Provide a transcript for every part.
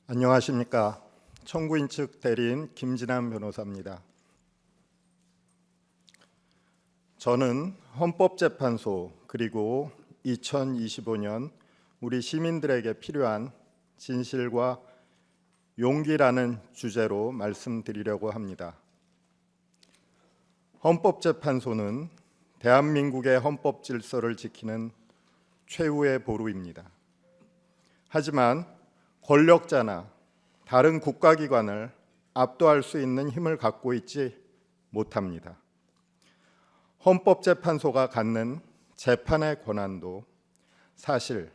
안녕하십니까. 청구인 측 대리인 김진환 변호사입니다. 저는 헌법재판소 그리고 2025년 우리 시민들에게 필요한 진실과 용기라는 주제로 말씀드리려고 합니다. 헌법재판소는 대한민국의 헌법 질서를 지키는 최후의 보루입니다. 하지만 권력자나 다른 국가기관을 압도할 수 있는 힘을 갖고 있지 못합니다. 헌법재판소가 갖는 재판의 권한도 사실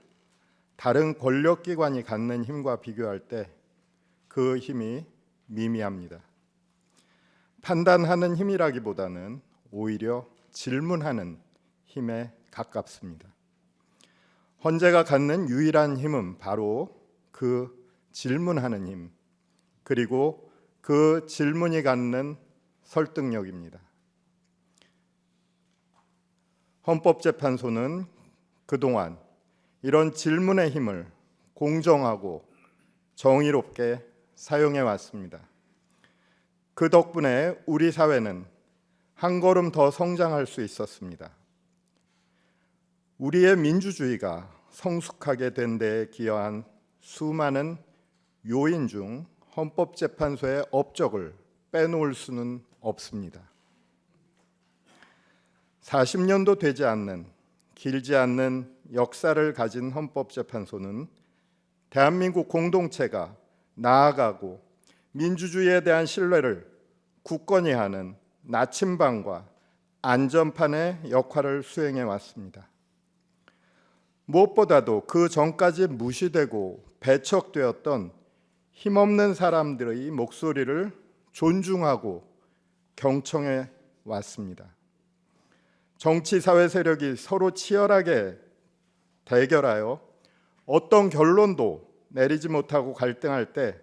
다른 권력기관이 갖는 힘과 비교할 때 그 힘이 미미합니다. 판단하는 힘이라기보다는 오히려 질문하는 힘에 가깝습니다. 헌재가 갖는 유일한 힘은 바로 그 질문하는 힘, 그리고 그 질문이 갖는 설득력입니다. 헌법재판소는 그동안 이런 질문의 힘을 공정하고 정의롭게 사용해 왔습니다. 그 덕분에 우리 사회는 한 걸음 더 성장할 수 있었습니다. 우리의 민주주의가 성숙하게 된 데에 기여한 수많은 요인 중 헌법재판소의 업적을 빼놓을 수는 없습니다. 40년도 되지 않는 길지 않는 역사를 가진 헌법재판소는 대한민국 공동체가 나아가고 민주주의에 대한 신뢰를 굳건히 하는 나침반과 안전판의 역할을 수행해 왔습니다. 무엇보다도 그 전까지 무시되고 배척되었던 힘없는 사람들의 목소리를 존중하고 경청해 왔습니다. 정치 사회 세력이 서로 치열하게 대결하여 어떤 결론도 내리지 못하고 갈등할 때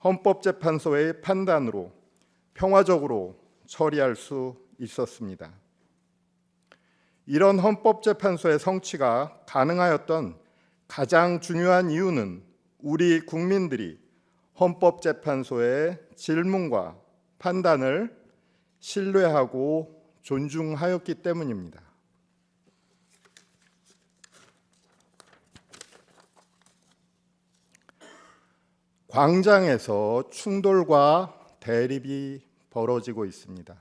헌법재판소의 판단으로 평화적으로 처리할 수 있었습니다. 이런 헌법재판소의 성취가 가능하였던 가장 중요한 이유는 우리 국민들이 헌법재판소의 질문과 판단을 신뢰하고 존중하였기 때문입니다. 광장에서 충돌과 대립이 벌어지고 있습니다.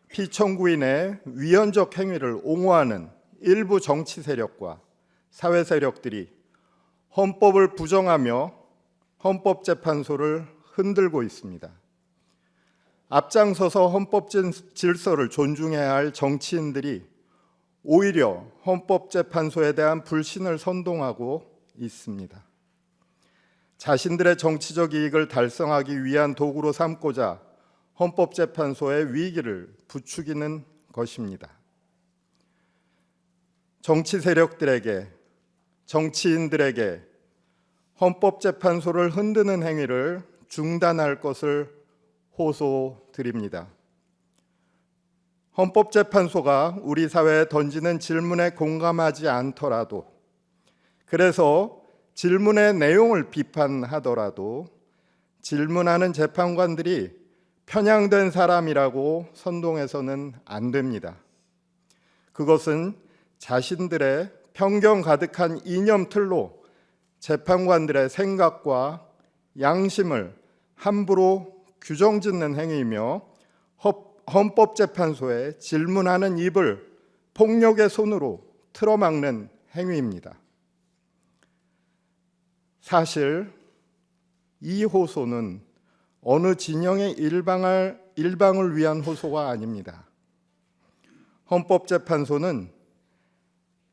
피청구인의 위헌적 행위를 옹호하는 일부 정치 세력과 사회 세력들이 헌법을 부정하며 헌법재판소를 흔들고 있습니다. 앞장서서 헌법 질서를 존중해야 할 정치인들이 오히려 헌법재판소에 대한 불신을 선동하고 있습니다. 자신들의 정치적 이익을 달성하기 위한 도구로 삼고자 헌법재판소의 위기를 부추기는 것입니다. 정치 세력들에게, 정치인들에게 헌법재판소를 흔드는 행위를 중단할 것을 호소드립니다. 헌법재판소가 우리 사회에 던지는 질문에 공감하지 않더라도, 그래서 질문의 내용을 비판하더라도 질문하는 재판관들이 편향된 사람이라고 선동해서는 안 됩니다. 그것은 자신들의 편견 가득한 이념틀로 재판관들의 생각과 양심을 함부로 규정짓는 행위이며 헌법재판소에 질문하는 입을 폭력의 손으로 틀어막는 행위입니다. 사실 이 호소는 어느 진영의 일방을 위한 호소가 아닙니다. 헌법재판소는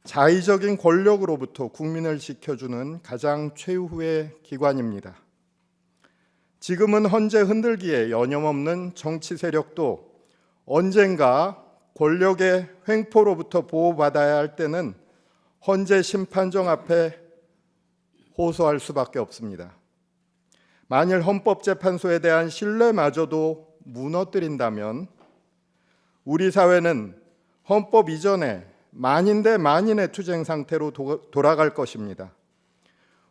자의적인 권력으로부터 국민을 지켜주는 가장 최후의 기관입니다. 지금은 헌재 흔들기에 여념없는 정치 세력도 언젠가 권력의 횡포로부터 보호받아야 할 때는 헌재 심판정 앞에 호소할 수밖에 없습니다. 만일 헌법재판소에 대한 신뢰마저도 무너뜨린다면 우리 사회는 헌법 이전에 만인 대 만인의 투쟁 상태로 돌아갈 것입니다.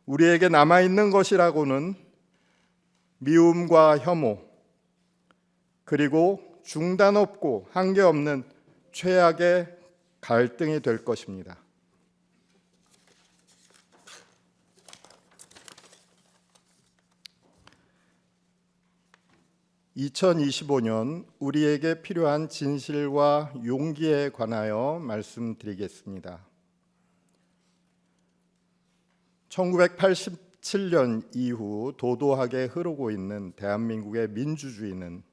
우리에게 남아있는 것이라고는 미움과 혐오, 그리고 중단 없고 한계 없는 최악의 갈등이 될 것입니다. (2025년) 우리에게 필요한 진실과 용기에 관하여 말씀드리겠습니다. 1987년 이후 도도하게 흐르고 있는 대한민국의 민주주의는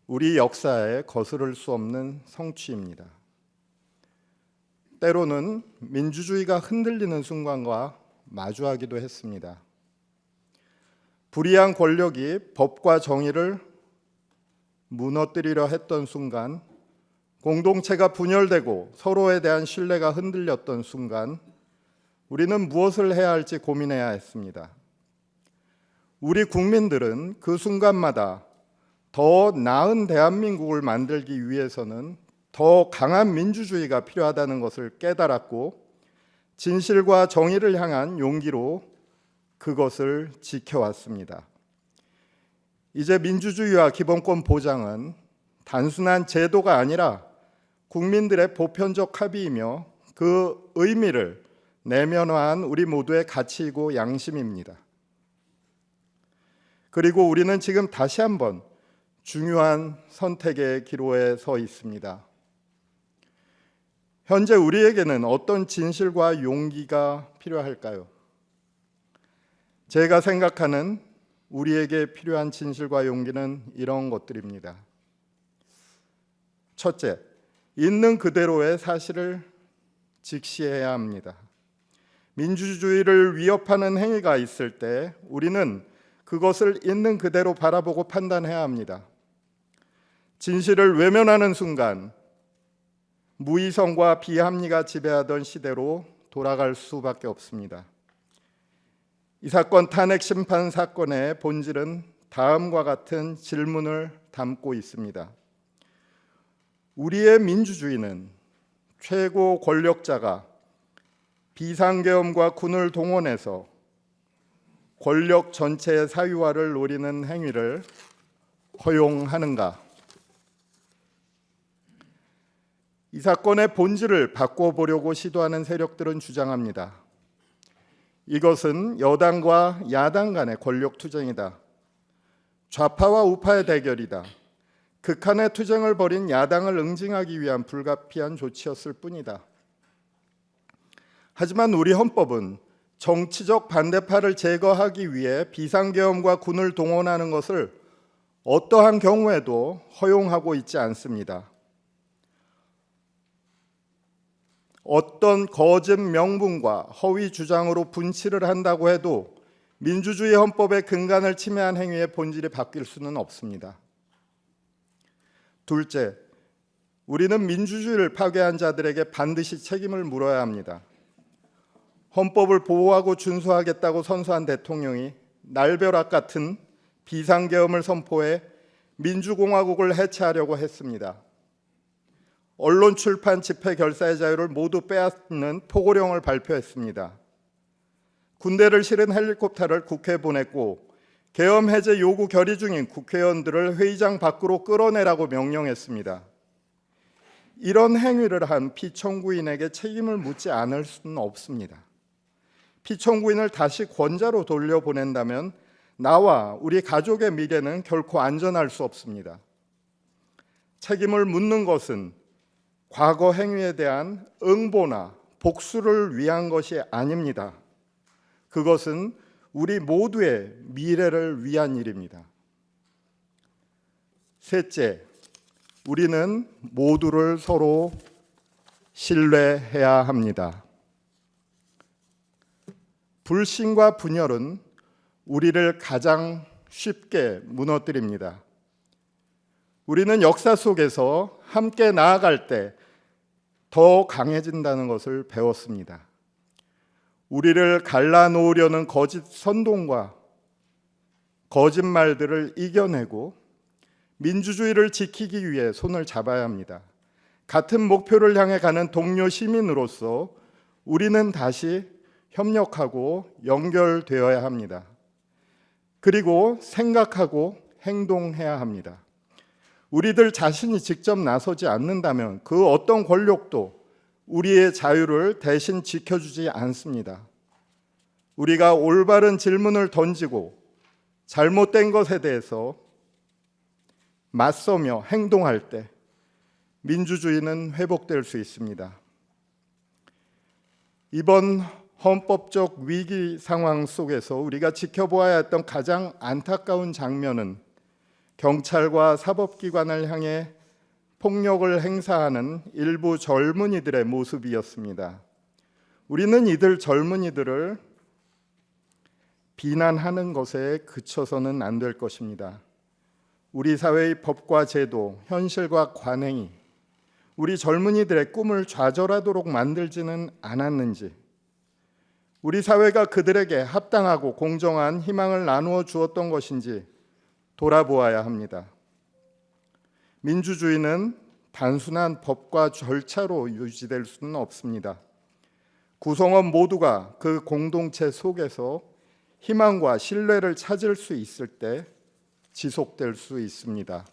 우리 역사에 거스를 수 없는 성취입니다. 때로는 민주주의가 흔들리는 순간과 마주하기도 했습니다. 불의한 권력이 법과 정의를 무너뜨리려 했던 순간, 공동체가 분열되고 서로에 대한 신뢰가 흔들렸던 순간, 우리는 무엇을 해야 할지 고민해야 했습니다. 우리 국민들은 그 순간마다 더 나은 대한민국을 만들기 위해서는 더 강한 민주주의가 필요하다는 것을 깨달았고, 진실과 정의를 향한 용기로 그것을 지켜왔습니다. 이제 민주주의와 기본권 보장은 단순한 제도가 아니라 국민들의 보편적 합의이며 그 의미를 내면화한 우리 모두의 가치이고 양심입니다. 그리고 우리는 지금 다시 한번 중요한 선택의 기로에 서 있습니다. 현재 우리에게는 어떤 진실과 용기가 필요할까요? 제가 생각하는 우리에게 필요한 진실과 용기는 이런 것들입니다. 첫째, 있는 그대로의 사실을 직시해야 합니다. 민주주의를 위협하는 행위가 있을 때 우리는 그것을 있는 그대로 바라보고 판단해야 합니다. 진실을 외면하는 순간 무이성과 비합리가 지배하던 시대로 돌아갈 수밖에 없습니다. 이 사건 탄핵 심판 사건의 본질은 다음과 같은 질문을 담고 있습니다. 우리의 민주주의는 최고 권력자가 비상계엄과 군을 동원해서 권력 전체의 사유화를 노리는 행위를 허용하는가? 이 사건의 본질을 바꿔보려고 시도하는 세력들은 주장합니다. 이것은 여당과 야당 간의 권력 투쟁이다. 좌파와 우파의 대결이다. 극한의 투쟁을 벌인 야당을 응징하기 위한 불가피한 조치였을 뿐이다. 하지만 우리 헌법은 정치적 반대파를 제거하기 위해 비상계엄과 군을 동원하는 것을 어떠한 경우에도 허용하고 있지 않습니다. 어떤 거짓 명분과 허위 주장으로 분치를 한다고 해도 민주주의 헌법의 근간을 침해한 행위의 본질이 바뀔 수는 없습니다. 둘째, 우리는 민주주의를 파괴한 자들에게 반드시 책임을 물어야 합니다. 헌법을 보호하고 준수하겠다고 선서한 대통령이 날벼락 같은 비상계엄을 선포해 민주공화국을 해체하려고 했습니다. 언론, 출판, 집회, 결사의 자유를 모두 빼앗는 포고령을 발표했습니다. 군대를 실은 헬리콥터를 국회에 보냈고 계엄 해제 요구 결의 중인 국회의원들을 회의장 밖으로 끌어내라고 명령했습니다. 이런 행위를 한 피청구인에게 책임을 묻지 않을 수는 없습니다. 피청구인을 다시 권자로 돌려보낸다면 나와 우리 가족의 미래는 결코 안전할 수 없습니다. 책임을 묻는 것은 과거 행위에 대한 응보나 복수를 위한 것이 아닙니다. 그것은 우리 모두의 미래를 위한 일입니다. 셋째, 우리는 모두를 서로 신뢰해야 합니다. 불신과 분열은 우리를 가장 쉽게 무너뜨립니다. 우리는 역사 속에서 함께 나아갈 때 더 강해진다는 것을 배웠습니다. 우리를 갈라놓으려는 거짓 선동과 거짓말들을 이겨내고 민주주의를 지키기 위해 손을 잡아야 합니다. 같은 목표를 향해 가는 동료 시민으로서 우리는 다시 협력하고 연결되어야 합니다. 그리고 생각하고 행동해야 합니다. 우리들 자신이 직접 나서지 않는다면 그 어떤 권력도 우리의 자유를 대신 지켜주지 않습니다. 우리가 올바른 질문을 던지고 잘못된 것에 대해서 맞서며 행동할 때 민주주의는 회복될 수 있습니다. 이번 헌법적 위기 상황 속에서 우리가 지켜보아야 했던 가장 안타까운 장면은 경찰과 사법기관을 향해 폭력을 행사하는 일부 젊은이들의 모습이었습니다. 우리는 이들 젊은이들을 비난하는 것에 그쳐서는 안 될 것입니다. 우리 사회의 법과 제도, 현실과 관행이 우리 젊은이들의 꿈을 좌절하도록 만들지는 않았는지, 우리 사회가 그들에게 합당하고 공정한 희망을 나누어 주었던 것인지 돌아보아야 합니다. 민주주의는 단순한 법과 절차로 유지될 수는 없습니다. 구성원 모두가 그 공동체 속에서 희망과 신뢰를 찾을 수 있을 때 지속될 수 있습니다.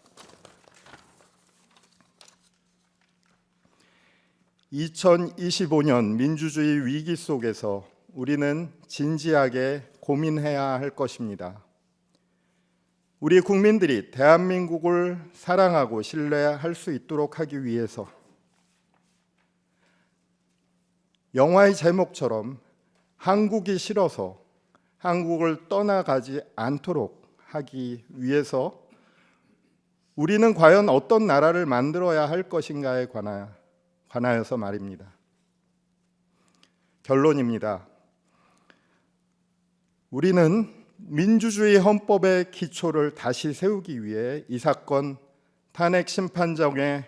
2025년 민주주의 위기 속에서 우리는 진지하게 고민해야 할 것입니다. 우리 국민들이 대한민국을 사랑하고 신뢰할 수 있도록 하기 위해서 영화의 제목처럼 한국이 싫어서 한국을 떠나가지 않도록 하기 위해서 우리는 과연 어떤 나라를 만들어야 할 것인가에 관하여서 말입니다. 결론입니다. 우리는 민주주의 헌법의 기초를 다시 세우기 위해 이 사건 탄핵 심판정에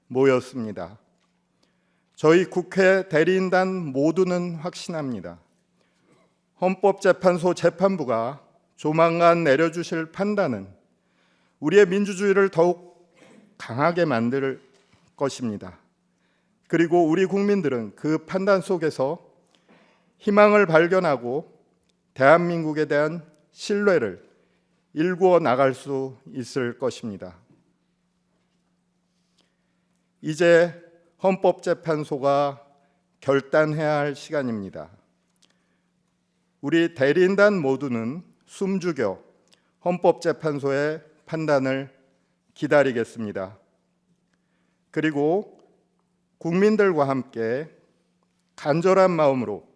모였습니다. 저희 국회 대리인단 모두는 확신합니다. 헌법재판소 재판부가 조만간 내려주실 판단은 우리의 민주주의를 더욱 강하게 만들 것입니다. 그리고 우리 국민들은 그 판단 속에서 희망을 발견하고 대한민국에 대한 신뢰를 일구어 나갈 수 있을 것입니다. 이제 헌법재판소가 결단해야 할 시간입니다. 우리 대리인단 모두는 숨죽여 헌법재판소의 판단을 기다리겠습니다. 그리고 국민들과 함께 간절한 마음으로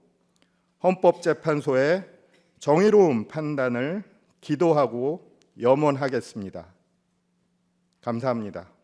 헌법재판소의 정의로운 판단을 기도하고 염원하겠습니다. 감사합니다.